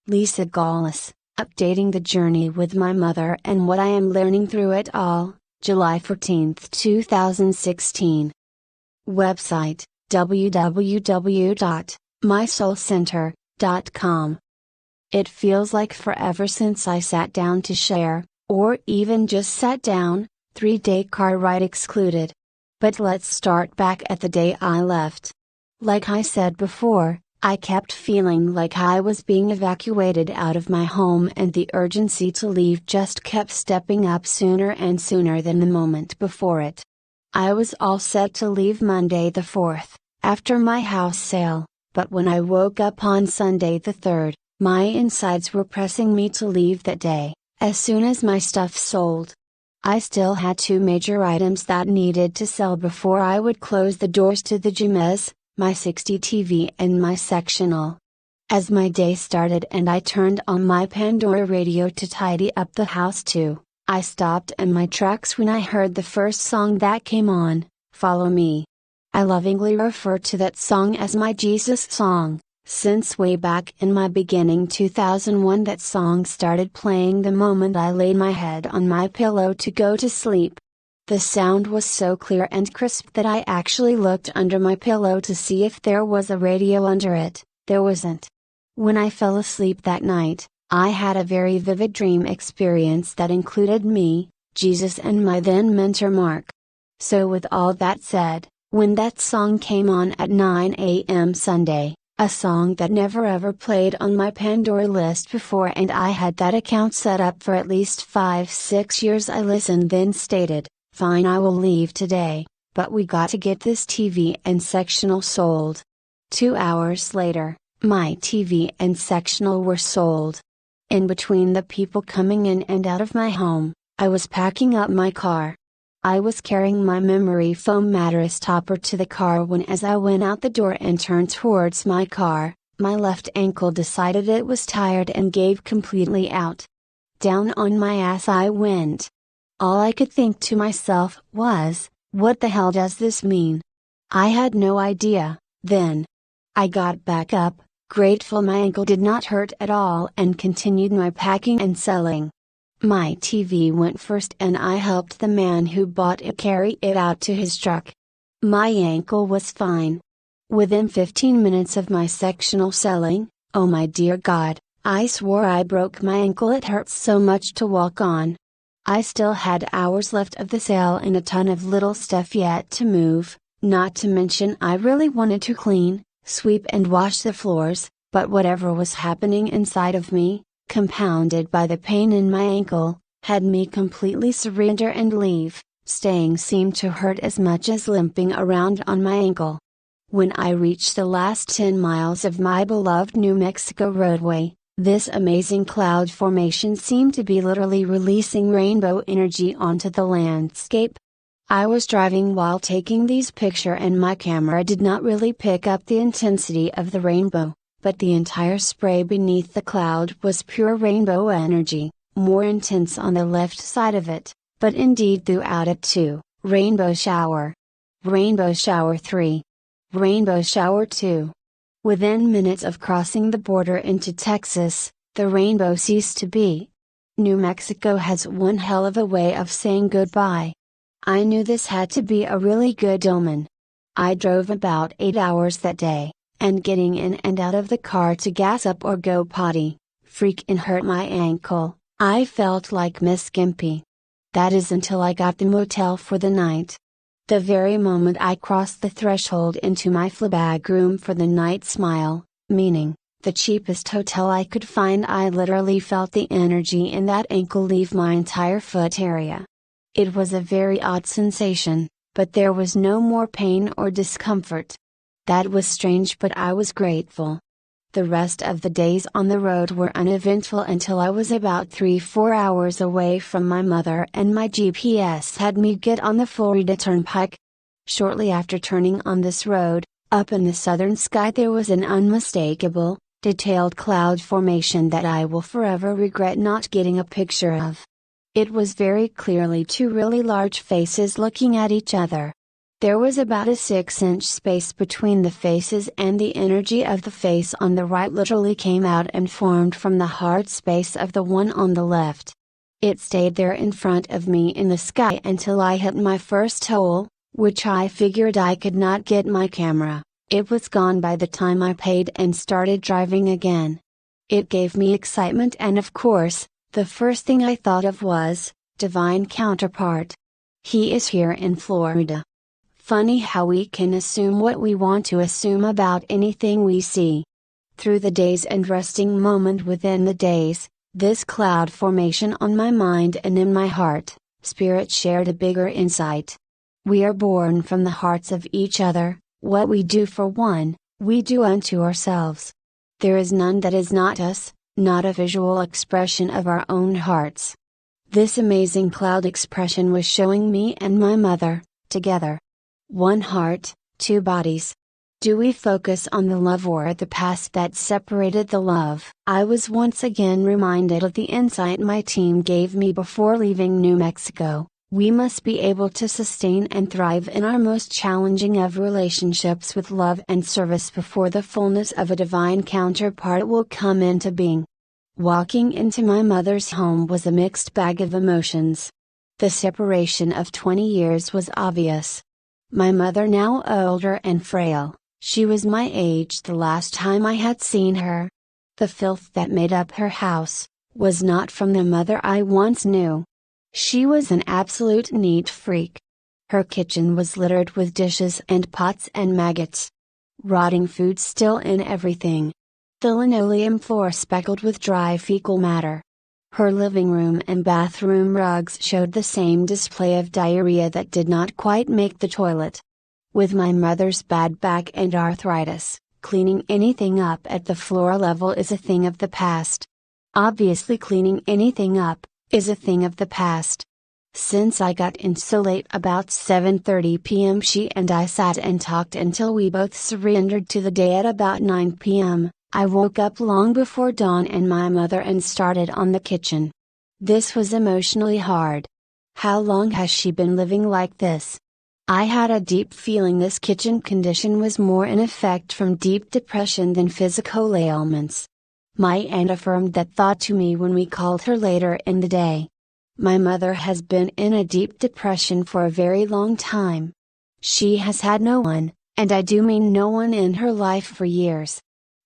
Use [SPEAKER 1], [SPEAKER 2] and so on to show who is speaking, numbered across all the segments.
[SPEAKER 1] Lisa Gawlas, Updating the Journey with My Mother and What I Am Learning Through It All, July 14, 2016. Website, www.mysoulcenter.com. It feels like forever since I sat down to share, or even just sat down, 3-day car ride excluded. But let's start back at the day I left. Like I said before, I kept feeling like I was being evacuated out of my home, and the urgency to leave just kept stepping up sooner and sooner than the moment before it. I was all set to leave Monday the 4th, after my house sale, but when I woke up on Sunday the 3rd, my insides were pressing me to leave that day, as soon as my stuff sold. I still had 2 major items that needed to sell before I would close the doors to the gyms, my 60 TV and my sectional. As my day started and I turned on my Pandora radio to tidy up the house too, I stopped in my tracks when I heard the first song that came on, Follow Me. I lovingly refer to that song as my Jesus song, since way back in my beginning 2001 that song started playing the moment I laid my head on my pillow to go to sleep. The sound was so clear and crisp that I actually looked under my pillow to see if there was a radio under it. There wasn't. When I fell asleep that night, I had a very vivid dream experience that included me, Jesus and my then mentor Mark. So with all that said, when that song came on at 9 a.m. Sunday, a song that never ever played on my Pandora list before, and I had that account set up for at least 5-6 years, I listened, then stated, "Fine, I will leave today, but we got to get this TV and sectional sold." 2 hours later, my TV and sectional were sold. In between the people coming in and out of my home, I was packing up my car. I was carrying my memory foam mattress topper to the car when, as I went out the door and turned towards my car, my left ankle decided it was tired and gave completely out. Down on my ass I went. All I could think to myself was, what the hell does this mean? I had no idea, then. I got back up, grateful my ankle did not hurt at all, and continued my packing and selling. My TV went first and I helped the man who bought it carry it out to his truck. My ankle was fine. Within 15 minutes of my sectional selling, oh my dear God, I swore I broke my ankle, it hurt so much to walk on. I still had hours left of the sale and a ton of little stuff yet to move, not to mention I really wanted to clean, sweep and wash the floors, but whatever was happening inside of me, compounded by the pain in my ankle, had me completely surrender and leave. Staying seemed to hurt as much as limping around on my ankle. When I reached the last 10 miles of my beloved New Mexico roadway, this amazing cloud formation seemed to be literally releasing rainbow energy onto the landscape. I was driving while taking these pictures and my camera did not really pick up the intensity of the rainbow, but the entire spray beneath the cloud was pure rainbow energy, more intense on the left side of it, but indeed throughout it too. Rainbow shower. Rainbow shower 3. Rainbow shower 2. Within minutes of crossing the border into Texas, the rainbow ceased to be. New Mexico has one hell of a way of saying goodbye. I knew this had to be a really good omen. I drove about 8 hours that day, and getting in and out of the car to gas up or go potty, freaking hurt my ankle. I felt like Miss Gimpy. That is until I got the motel for the night. The very moment I crossed the threshold into my Flabag room for the night, Smile, meaning, the cheapest hotel I could find, I literally felt the energy in that ankle leave my entire foot area. It was a very odd sensation, but there was no more pain or discomfort. That was strange, but I was grateful. The rest of the days on the road were uneventful until I was about 3-4 hours away from my mother and my GPS had me get on the Florida Turnpike. Shortly after turning on this road, up in the southern sky there was an unmistakable, detailed cloud formation that I will forever regret not getting a picture of. It was very clearly 2 really large faces looking at each other. There was about a 6-inch space between the faces, and the energy of the face on the right literally came out and formed from the hard space of the one on the left. It stayed there in front of me in the sky until I hit my first hole, which I figured I could not get my camera. It was gone by the time I paid and started driving again. It gave me excitement, and of course, the first thing I thought of was, divine counterpart. He is here in Florida. Funny how we can assume what we want to assume about anything we see. Through the days and resting moment within the days, this cloud formation on my mind and in my heart, Spirit shared a bigger insight. We are born from the hearts of each other. What we do for one, we do unto ourselves. There is none that is not us, not a visual expression of our own hearts. This amazing cloud expression was showing me and my mother, together. One heart, two bodies. Do we focus on the love or the past that separated the love? I was once again reminded of the insight my team gave me before leaving New Mexico. We must be able to sustain and thrive in our most challenging of relationships with love and service before the fullness of a divine counterpart will come into being. Walking into my mother's home was a mixed bag of emotions. The separation of 20 years was obvious. My mother, now older and frail, she was my age the last time I had seen her. The filth that made up her house was not from the mother I once knew. She was an absolute neat freak. Her kitchen was littered with dishes and pots and maggots. Rotting food still in everything. The linoleum floor speckled with dry fecal matter. Her living room and bathroom rugs showed the same display of diarrhea that did not quite make the toilet. With my mother's bad back and arthritis, cleaning anything up at the floor level is a thing of the past. Obviously, cleaning anything up is a thing of the past. Since I got in so late, about 7:30 p.m., she and I sat and talked until we both surrendered to the day at about 9 p.m. I woke up long before dawn and my mother and started on the kitchen. This was emotionally hard. How long has she been living like this? I had a deep feeling this kitchen condition was more in effect from deep depression than physical ailments. My aunt affirmed that thought to me when we called her later in the day. My mother has been in a deep depression for a very long time. She has had no one, and I do mean no one, in her life for years.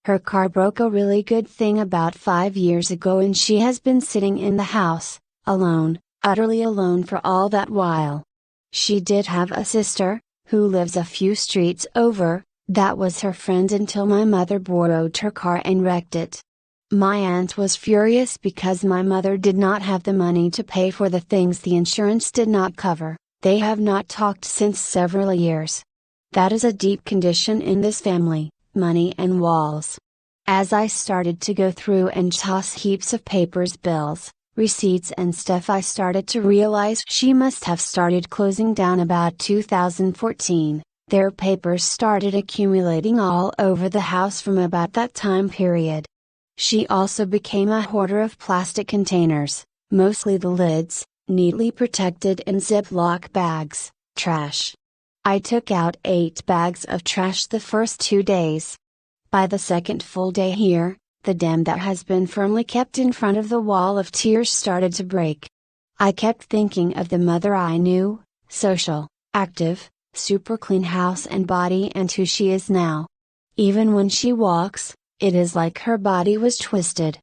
[SPEAKER 1] Her car broke a really good thing about 5 years ago, and she has been sitting in the house, alone, utterly alone for all that while. She did have a sister, who lives a few streets over, that was her friend until my mother borrowed her car and wrecked it. My aunt was furious because my mother did not have the money to pay for the things the insurance did not cover. They have not talked since several years. That is a deep condition in this family. Money and walls. As I started to go through and toss heaps of papers, bills, receipts and stuff, I started to realize she must have started closing down about 2014. Their papers started accumulating all over the house from about that time period. She also became a hoarder of plastic containers, mostly the lids, neatly protected in Ziploc bags, trash. I took out 8 bags of trash the first 2 days. By the second full day here, the dam that has been firmly kept in front of the wall of tears started to break. I kept thinking of the mother I knew, social, active, super clean house and body, and who she is now. Even when she walks, it is like her body was twisted.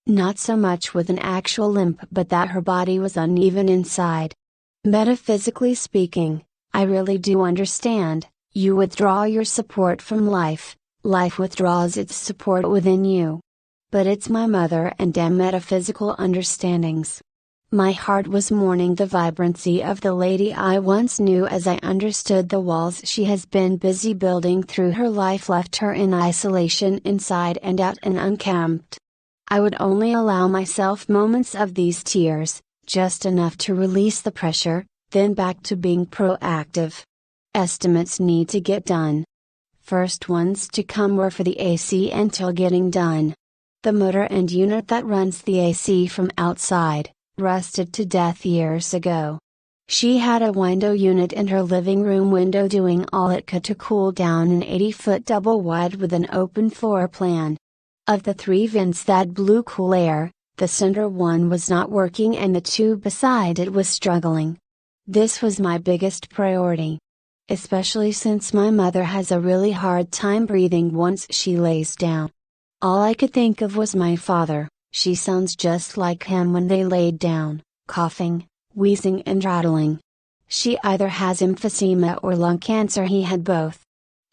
[SPEAKER 1] Not so much with an actual limp, but that her body was uneven inside. Metaphysically speaking, I really do understand. You withdraw your support from life, life withdraws its support within you. But it's my mother and damn metaphysical understandings. My heart was mourning the vibrancy of the lady I once knew as I understood the walls she has been busy building through her life left her in isolation inside and out and unkempt. I would only allow myself moments of these tears, just enough to release the pressure, then back to being proactive. Estimates need to get done. First ones to come were for the AC until getting done. The motor and unit that runs the AC from outside, rusted to death years ago. She had a window unit in her living room window doing all it could to cool down an 80-foot double wide with an open floor plan. Of the 3 vents that blew cool air, the center one was not working and the 2 beside it was struggling. This was my biggest priority. Especially since my mother has a really hard time breathing once she lays down. All I could think of was my father. She sounds just like him when they laid down, coughing, wheezing and rattling. She either has emphysema or lung cancer. He had both.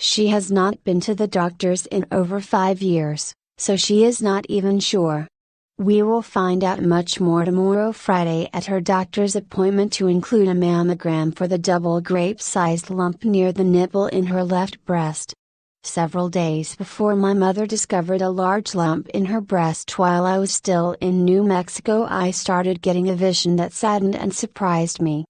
[SPEAKER 1] She has not been to the doctors in over 5 years, so she is not even sure. We will find out much more tomorrow Friday at her doctor's appointment, to include a mammogram for the double grape-sized lump near the nipple in her left breast. Several days before my mother discovered a large lump in her breast while I was still in New Mexico, I started getting a vision that saddened and surprised me.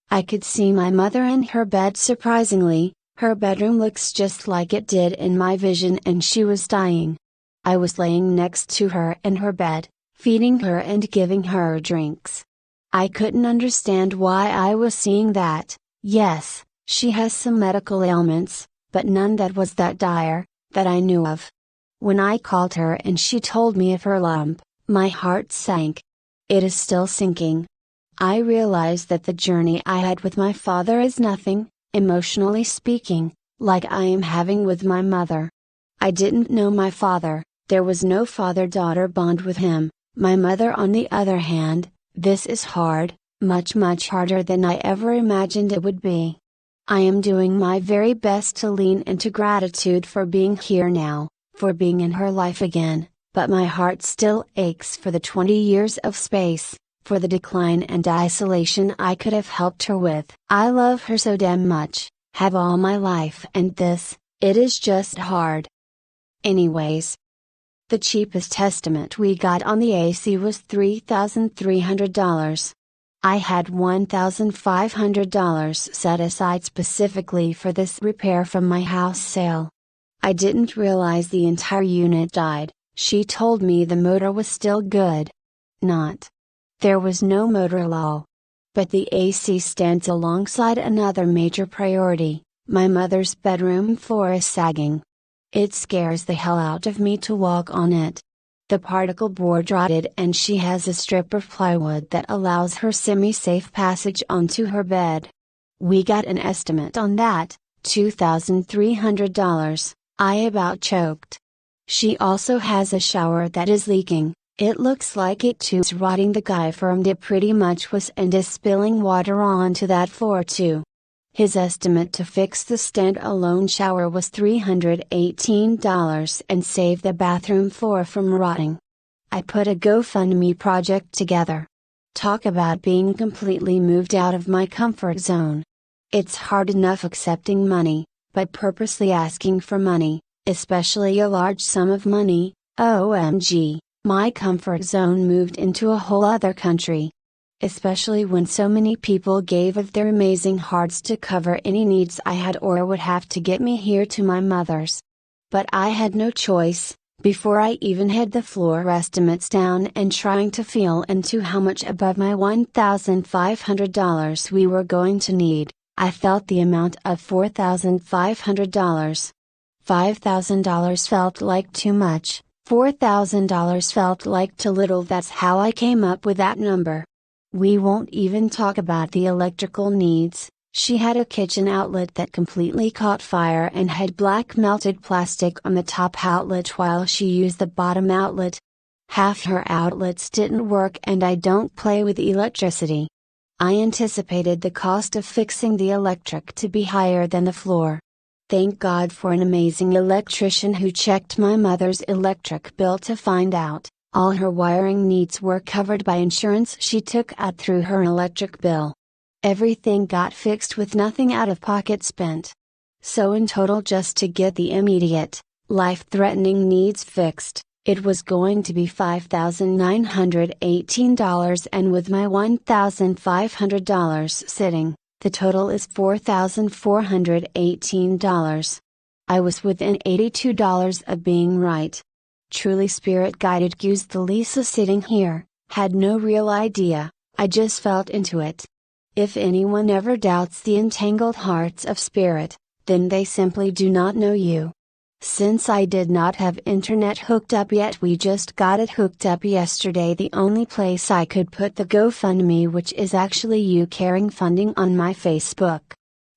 [SPEAKER 1] I could see my mother in her bed. Surprisingly, her bedroom looks just like it did in my vision, and she was dying. I was laying next to her in her bed, feeding her and giving her drinks. I couldn't understand why I was seeing that. Yes, she has some medical ailments, but none that was that dire, that I knew of. When I called her and she told me of her lump, my heart sank. It is still sinking. I realized that the journey I had with my father is nothing, emotionally speaking, like I am having with my mother. I didn't know my father, there was no father-daughter bond with him. My mother, on the other hand, this is hard, much harder than I ever imagined it would be. I am doing my very best to lean into gratitude for being here now, for being in her life again, but my heart still aches for the 20 years of space, for the decline and isolation I could have helped her with. I love her so damn much, have all my life, and it is just hard. Anyways. The cheapest estimate we got on the AC was $3,300. I had $1,500 set aside specifically for this repair from my house sale. I didn't realize the entire unit died. She told me the motor was still good. Not. There was no motor lull. But the AC stands alongside another major priority. My mother's bedroom floor is sagging. It scares the hell out of me to walk on it. The particle board rotted and she has a strip of plywood that allows her semi-safe passage onto her bed. We got an estimate on that, $2,300. I about choked. She also has a shower that is leaking. It looks like it too's rotting. The guy firmed it pretty much was and is spilling water onto that floor too. His estimate to fix the stand-alone shower was $318 and save the bathroom floor from rotting. I put a GoFundMe project together. Talk about being completely moved out of my comfort zone. It's hard enough accepting money, but purposely asking for money, especially a large sum of money, OMG, my comfort zone moved into a whole other country. Especially when so many people gave of their amazing hearts to cover any needs I had or would have to get me here to my mother's. But I had no choice, before I even had the floor estimates down and trying to feel into how much above my $1,500 we were going to need. I felt the amount of $4,500. $5,000 felt like too much, $4,000 felt like too little. That's how I came up with that number. We won't even talk about the electrical needs. She had a kitchen outlet that completely caught fire and had black melted plastic on the top outlet while she used the bottom outlet. Half her outlets didn't work and I don't play with electricity. I anticipated the cost of fixing the electric to be higher than the floor. Thank God for an amazing electrician who checked my mother's electric bill to find out all her wiring needs were covered by insurance she took out through her electric bill. Everything got fixed with nothing out of pocket spent. So in total, just to get the immediate, life-threatening needs fixed, it was going to be $5,918, and with my $1,500 sitting, the total is $4,418. I was within $82 of being right. Truly spirit-guided. Used the Lisa sitting here, had no real idea, I just felt into it. If anyone ever doubts the entangled hearts of spirit, then they simply do not know you. Since I did not have internet hooked up yet, we just got it hooked up yesterday. The only place I could put the GoFundMe, which is actually you carrying funding, on my Facebook.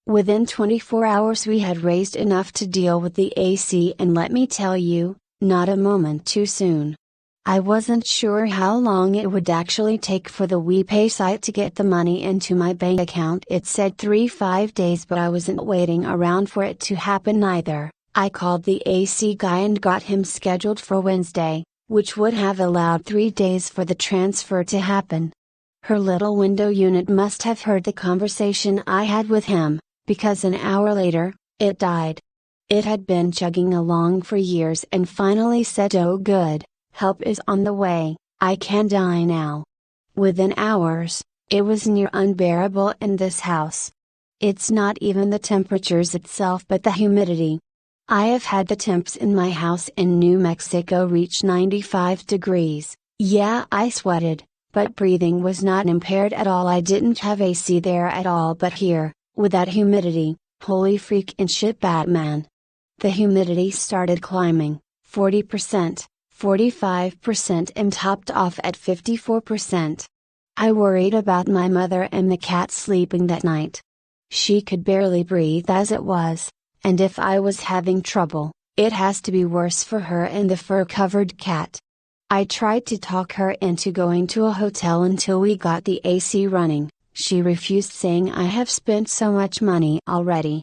[SPEAKER 1] Within 24 hours we had raised enough to deal with the AC, and let me tell you, not a moment too soon. I wasn't sure how long it would actually take for the WePay site to get the money into my bank account. It said 3-5 days, but I wasn't waiting around for it to happen either. I called the AC guy and got him scheduled for Wednesday, which would have allowed 3 days for the transfer to happen. Her little window unit must have heard the conversation I had with him, because an hour later, it died. It had been chugging along for years and finally said, "Oh good, help is on the way, I can die now." Within hours, it was near unbearable in this house. It's not even the temperatures itself but the humidity. I have had the temps in my house in New Mexico reach 95 degrees, yeah, I sweated, but breathing was not impaired at all. I didn't have AC there at all, but here, with that humidity, holy freaking shit, Batman. The humidity started climbing, 40%, 45%, and topped off at 54%. I worried about my mother and the cat sleeping that night. She could barely breathe as it was. And if I was having trouble, it has to be worse for her and the fur-covered cat. I tried to talk her into going to a hotel until we got the AC running. She refused, saying, "I have spent so much money already."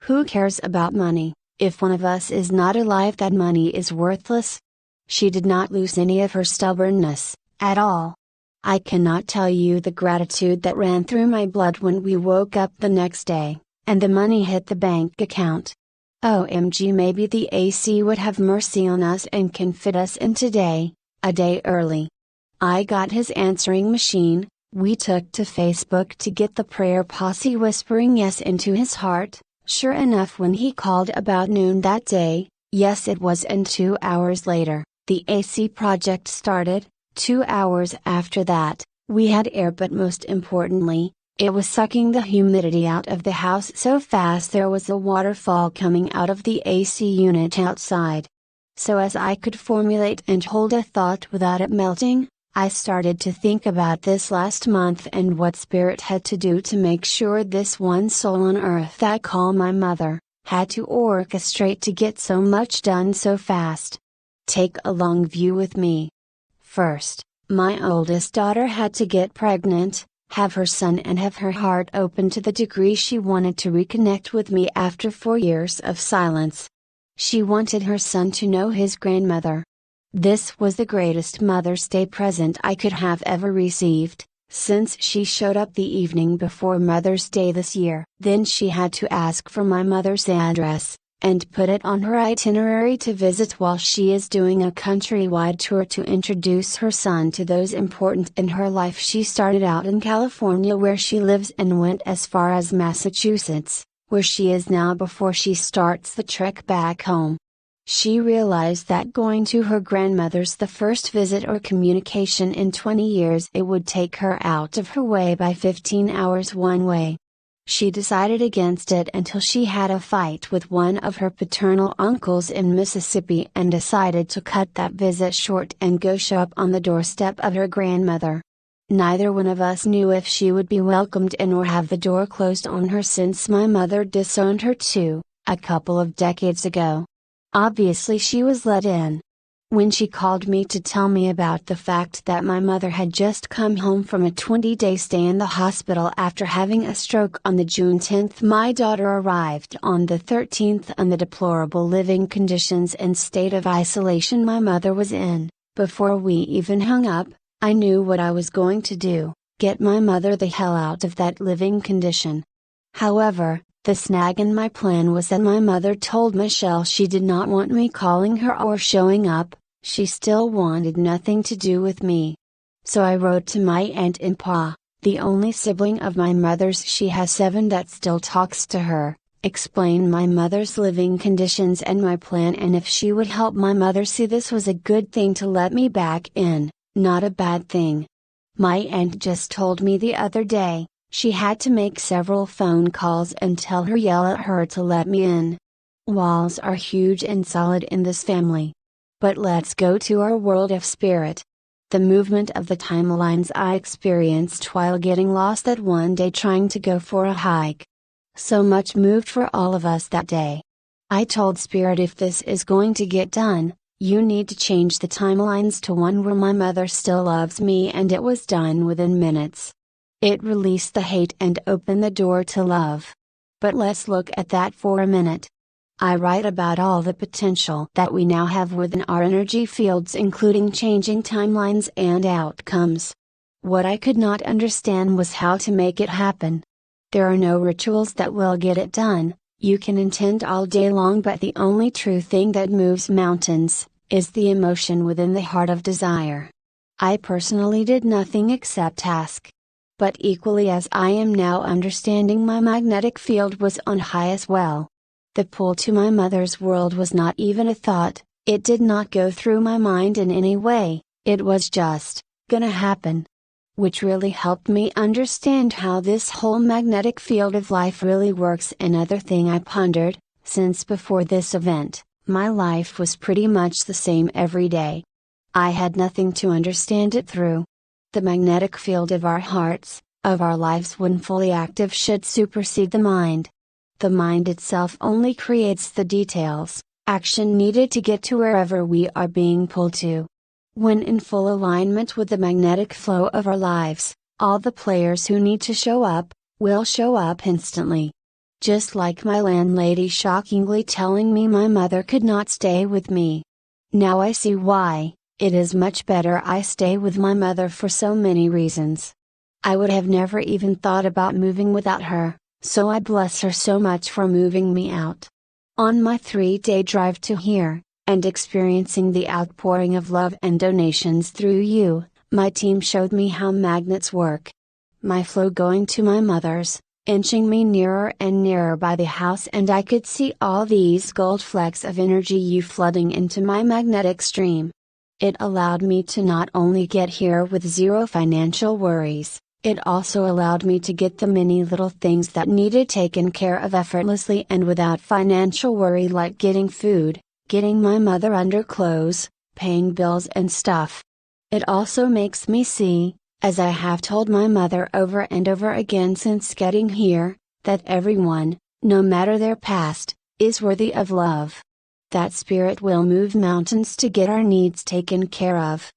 [SPEAKER 1] Who cares about money? If one of us is not alive, that money is worthless. She did not lose any of her stubbornness, at all. I cannot tell you the gratitude that ran through my blood when we woke up the next day and the money hit the bank account. OMG, maybe the AC would have mercy on us and can fit us in today, a day early. I got his answering machine. We took to Facebook to get the prayer posse whispering yes into his heart. Sure enough, when he called about noon that day, yes it was, and 2 hours later, the AC project started. 2 hours after that, we had air, but most importantly, it was sucking the humidity out of the house so fast there was a waterfall coming out of the AC unit outside. So as I could formulate and hold a thought without it melting, I started to think about this last month and what Spirit had to do to make sure this one soul on earth that I call my mother, had to orchestrate to get so much done so fast. Take a long view with me. First, my oldest daughter had to get pregnant, have her son, and have her heart open to the degree she wanted to reconnect with me after 4 years of silence. She wanted her son to know his grandmother. This was the greatest Mother's Day present I could have ever received, since she showed up the evening before Mother's Day this year. Then she had to ask for my mother's address, and put it on her itinerary to visit while she is doing a countrywide tour to introduce her son to those important in her life. She started out in California, where she lives, and went as far as Massachusetts, where she is now, before she starts the trek back home. She realized that going to her grandmother's the first visit or communication in 20 years, it would take her out of her way by 15 hours one way. She decided against it until she had a fight with one of her paternal uncles in Mississippi and decided to cut that visit short and go show up on the doorstep of her grandmother. Neither one of us knew if she would be welcomed in or have the door closed on her, since my mother disowned her too, a couple of decades ago. Obviously she was let in. When she called me to tell me about the fact that my mother had just come home from a 20-day stay in the hospital after having a stroke on the June 10th, my daughter arrived on the 13th, and the deplorable living conditions and state of isolation my mother was in, before we even hung up, I knew what I was going to do: get my mother the hell out of that living condition. However, the snag in my plan was that my mother told Michelle she did not want me calling her or showing up. She still wanted nothing to do with me. So I wrote to my aunt and pa, the only sibling of my mother's, she has 7, that still talks to her, explained my mother's living conditions and my plan, and if she would help my mother see this was a good thing to let me back in, not a bad thing. My aunt just told me the other day, She had to make several phone calls and yell at her to let me in. Walls are huge and solid in this family. But let's go to our world of spirit. The movement of the timelines I experienced while getting lost that one day trying to go for a hike. So much moved for all of us that day. I told Spirit, if this is going to get done, you need to change the timelines to one where my mother still loves me, and it was done within minutes. It released the hate and opened the door to love. But let's look at that for a minute. I write about all the potential that we now have within our energy fields, including changing timelines and outcomes. What I could not understand was how to make it happen. There are no rituals that will get it done. You can intend all day long, but the only true thing that moves mountains is the emotion within the heart of desire. I personally did nothing except ask. But equally as I am now understanding, my magnetic field was on high as well. The pull to my mother's world was not even a thought, it did not go through my mind in any way, it was just, gonna happen. Which really helped me understand how this whole magnetic field of life really works. Another thing I pondered, since before this event, my life was pretty much the same every day. I had nothing to understand it through. The magnetic field of our hearts, of our lives when fully active, should supersede the mind. The mind itself only creates the details, action needed to get to wherever we are being pulled to. When in full alignment with the magnetic flow of our lives, all the players who need to show up, will show up instantly. Just like my landlady shockingly telling me my mother could not stay with me. Now I see why. It is much better I stay with my mother for so many reasons. I would have never even thought about moving without her, so I bless her so much for moving me out. On my 3-day drive to here, and experiencing the outpouring of love and donations through you, my team showed me how magnets work. My flow going to my mother's, inching me nearer and nearer by the house, and I could see all these gold flecks of energy you flooding into my magnetic stream. It allowed me to not only get here with zero financial worries, it also allowed me to get the many little things that needed taken care of effortlessly and without financial worry, like getting food, getting my mother underclothes, paying bills and stuff. It also makes me see, as I have told my mother over and over again since getting here, that everyone, no matter their past, is worthy of love. That spirit will move mountains to get our needs taken care of.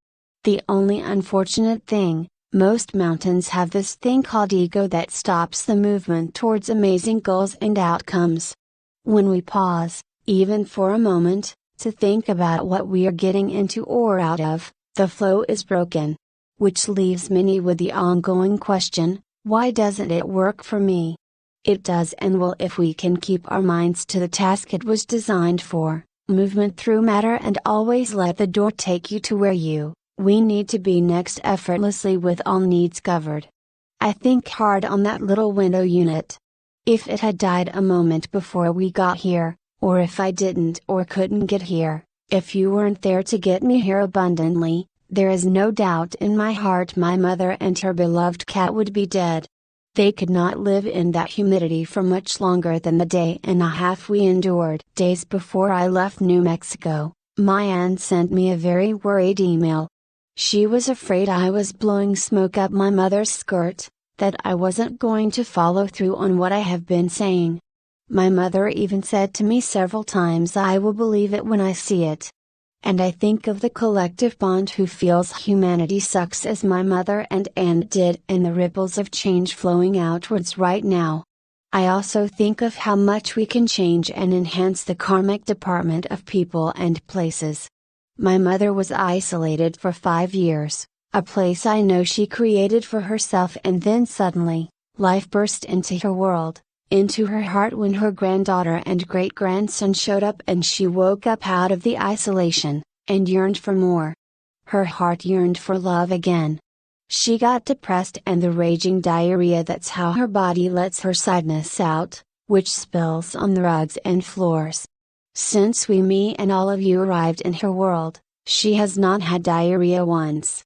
[SPEAKER 1] The only unfortunate thing, most mountains have this thing called ego that stops the movement towards amazing goals and outcomes. When we pause, even for a moment, to think about what we are getting into or out of, the flow is broken. Which leaves many with the ongoing question, why doesn't it work for me? It does and will if we can keep our minds to the task it was designed for, movement through matter, and always let the door take you to where we need to be next effortlessly with all needs covered. I think hard on that little window unit. If it had died a moment before we got here, or if I didn't or couldn't get here, if you weren't there to get me here abundantly, there is no doubt in my heart my mother and her beloved cat would be dead. They could not live in that humidity for much longer than the day and a half we endured. Days before I left New Mexico, my aunt sent me a very worried email. She was afraid I was blowing smoke up my mother's skirt, that I wasn't going to follow through on what I have been saying. My mother even said to me several times, I will believe it when I see it. And I think of the collective bond who feels humanity sucks as my mother and aunt did, and the ripples of change flowing outwards right now. I also think of how much we can change and enhance the karmic department of people and places. My mother was isolated for 5 years, a place I know she created for herself, and then suddenly, life burst into her world, into her heart when her granddaughter and great-grandson showed up, and she woke up out of the isolation, and yearned for more. Her heart yearned for love again. She got depressed and the raging diarrhea, that's how her body lets her sadness out, which spills on the rugs and floors. Since me and all of you arrived in her world, she has not had diarrhea once.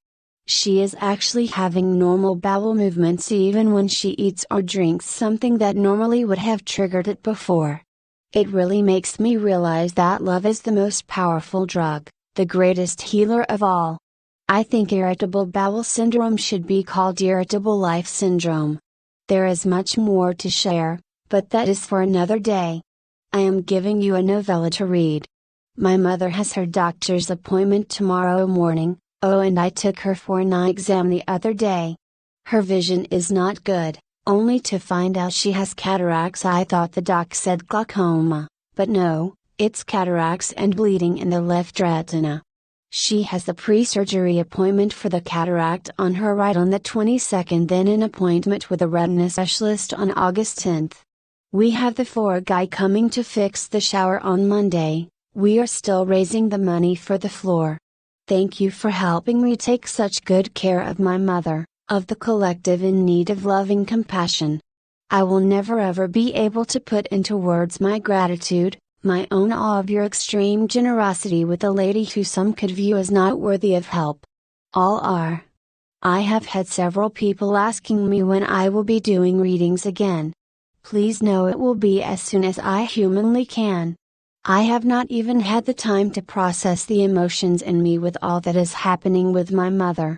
[SPEAKER 1] She is actually having normal bowel movements even when she eats or drinks something that normally would have triggered it before. It really makes me realize that love is the most powerful drug, the greatest healer of all. I think irritable bowel syndrome should be called irritable life syndrome. There is much more to share, but that is for another day. I am giving you a novella to read. My mother has her doctor's appointment tomorrow morning. Oh, and I took her for an eye exam the other day. Her vision is not good, only to find out she has cataracts. I thought the doc said glaucoma, but no, it's cataracts and bleeding in the left retina. She has the pre-surgery appointment for the cataract on her right on the 22nd, then an appointment with a retina specialist on August 10th. We have the floor guy coming to fix the shower on Monday. We are still raising the money for the floor. Thank you for helping me take such good care of my mother, of the collective in need of loving compassion. I will never ever be able to put into words my gratitude, my own awe of your extreme generosity with a lady who some could view as not worthy of help. All are. I have had several people asking me when I will be doing readings again. Please know it will be as soon as I humanly can. I have not even had the time to process the emotions in me with all that is happening with my mother.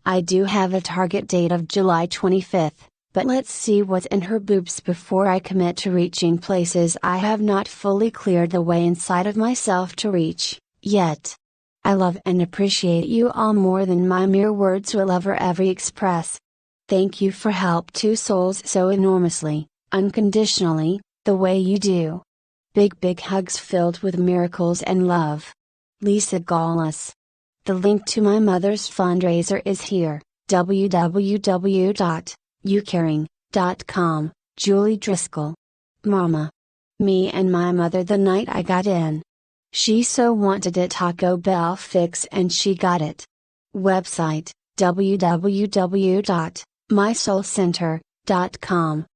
[SPEAKER 1] I do have a target date of July 25th, but let's see what's in her boobs before I commit to reaching places I have not fully cleared the way inside of myself to reach, yet. I love and appreciate you all more than my mere words will ever express. Thank you for help two souls so enormously, unconditionally, the way you do. Big hugs filled with miracles and love. Lisa Gawlas. The link to my mother's fundraiser is here, www.youcaring.com, Julie Driscoll. Mama. Me and my mother the night I got in. She so wanted a Taco Bell fix and she got it. Website, www.mysoulcenter.com.